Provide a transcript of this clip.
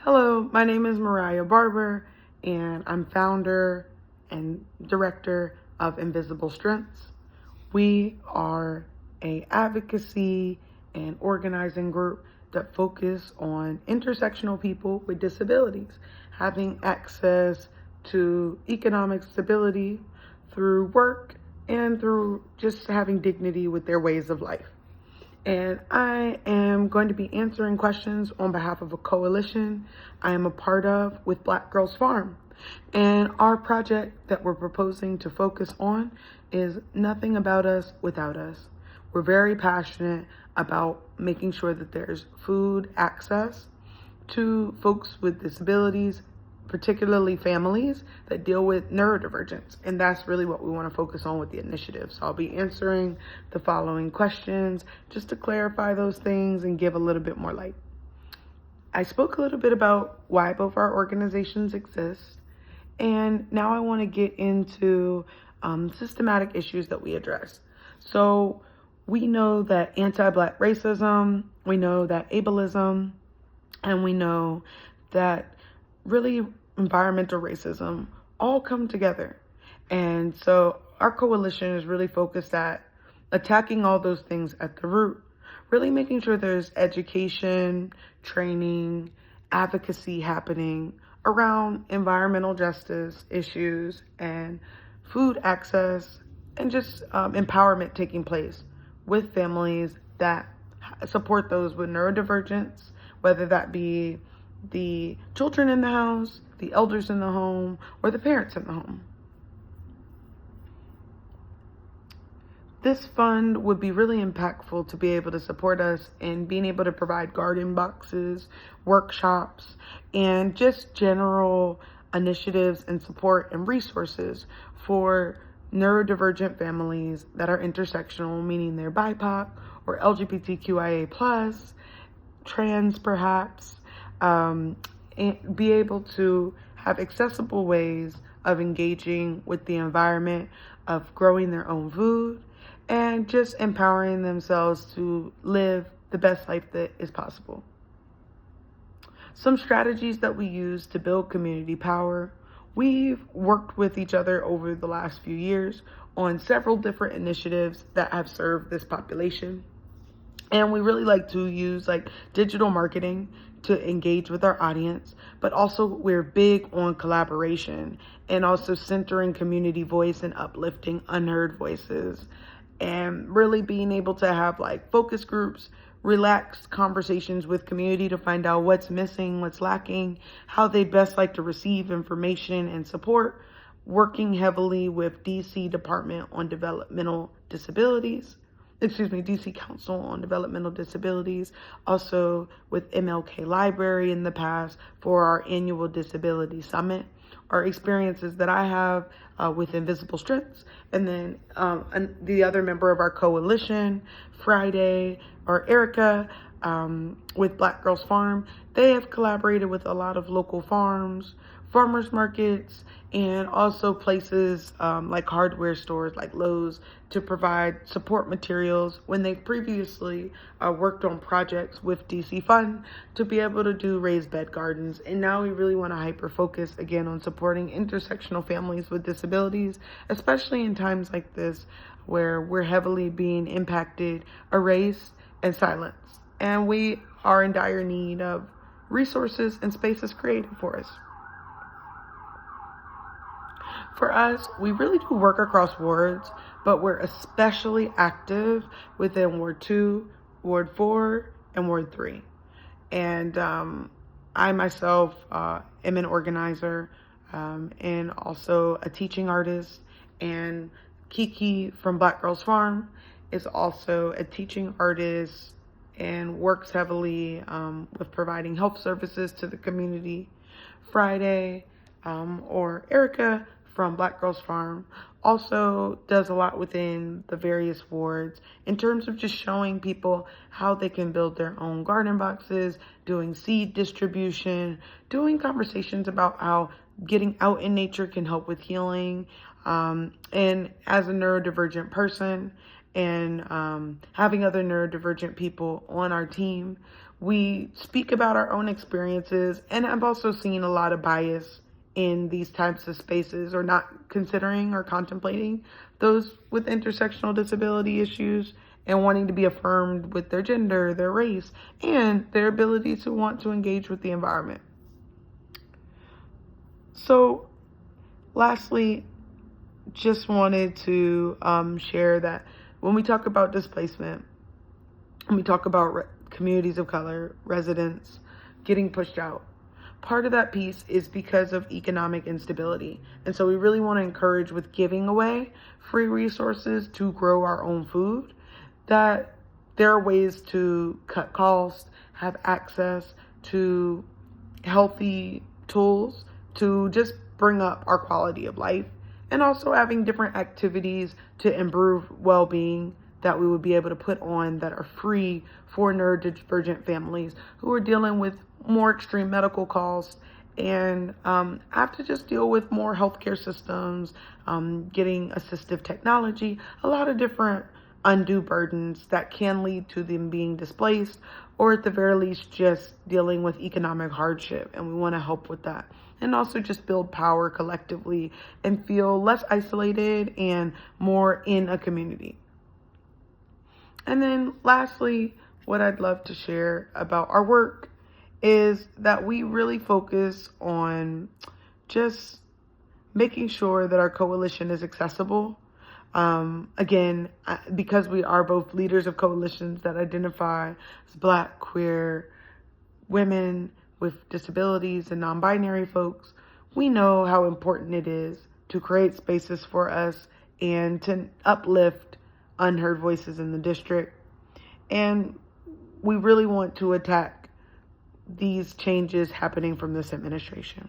Hello, my name is Mariah Barber, and I'm founder and director of Invisible Strengths. We are a advocacy and organizing group that focus on intersectional people with disabilities having access to economic stability through work and through just having dignity with their ways of life. And I am going to be answering questions on behalf of a coalition I am a part of with Black Girls Farm. And our project that we're proposing to focus on is Nothing About Us Without Us. We're very passionate about making sure that there's food access to folks with disabilities, particularly families that deal with neurodivergence. And that's really what we want to focus on with the initiative. So I'll be answering the following questions just to clarify those things and give a little bit more light. I spoke a little bit about why both our organizations exist. And now I want to get into systematic issues that we address. So we know that anti-Black racism, we know that ableism, and we know that really environmental racism all come together. And so our coalition is really focused at attacking all those things at the root, really making sure there's education, training, advocacy happening around environmental justice issues and food access and just empowerment taking place with families that support those with neurodivergence, whether that be the children in the house, the elders in the home, or the parents in the home. This fund would be really impactful to be able to support us in being able to provide garden boxes, workshops, and just general initiatives and support and resources for neurodivergent families that are intersectional, meaning they're BIPOC or LGBTQIA+, trans perhaps, and be able to have accessible ways of engaging with the environment, of growing their own food, and just empowering themselves to live the best life that is possible. Some strategies that we use to build community power. We've worked with each other over the last few years on several different initiatives that have served this population. And we really like to use digital marketing to engage with our audience, but also we're big on collaboration and also centering community voice and uplifting unheard voices, and really being able to have focus groups, relaxed conversations with community to find out what's missing, what's lacking, how they best like to receive information and support, working heavily with DC Department on Developmental Disabilities, DC Council on Developmental Disabilities, also with MLK Library in the past for our annual Disability Summit, or experiences that I have with Invisible Strengths, and then the other member of our coalition, Friday, or Erica, with Black Girls Farm. They have collaborated with a lot of local farms, farmers markets, and also places like hardware stores like Lowe's to provide support materials when they previously worked on projects with DC Fund to be able to do raised bed gardens. And now we really want to hyper focus again on supporting intersectional families with disabilities, especially in times like this where we're heavily being impacted, erased, and silenced. And we are in dire need of resources and spaces created for us. For us, we really do work across wards, but we're especially active within Ward 2, Ward 4, and Ward 3. And I myself am an organizer and also a teaching artist. And Kiki from Black Girls Farm is also a teaching artist and works heavily with providing health services to the community. Friday, or Erica from Black Girls Farm, also does a lot within the various wards in terms of just showing people how they can build their own garden boxes, doing seed distribution, doing conversations about how getting out in nature can help with healing. And as a neurodivergent person and having other neurodivergent people on our team, we speak about our own experiences, and I've also seen a lot of bias in these types of spaces, or not considering or contemplating those with intersectional disability issues and wanting to be affirmed with their gender, their race, and their ability to want to engage with the environment. So, lastly, just wanted to share that when we talk about displacement, when we talk about communities of color, residents getting pushed out, part of that piece is because of economic instability. And so we really want to encourage, with giving away free resources to grow our own food, that there are ways to cut costs, have access to healthy tools to just bring up our quality of life, and also having different activities to improve well-being that we would be able to put on that are free for neurodivergent families who are dealing with more extreme medical costs and have to just deal with more healthcare systems, getting assistive technology, a lot of different undue burdens that can lead to them being displaced, or at the very least just dealing with economic hardship. And we want to help with that, and also just build power collectively and feel less isolated and more in a community. And then lastly, what I'd love to share about our work is that we really focus on just making sure that our coalition is accessible. Again, because we are both leaders of coalitions that identify as Black, queer, women with disabilities, and non-binary folks, we know how important it is to create spaces for us and to uplift unheard voices in the district. And we really want to attack these changes happening from this administration.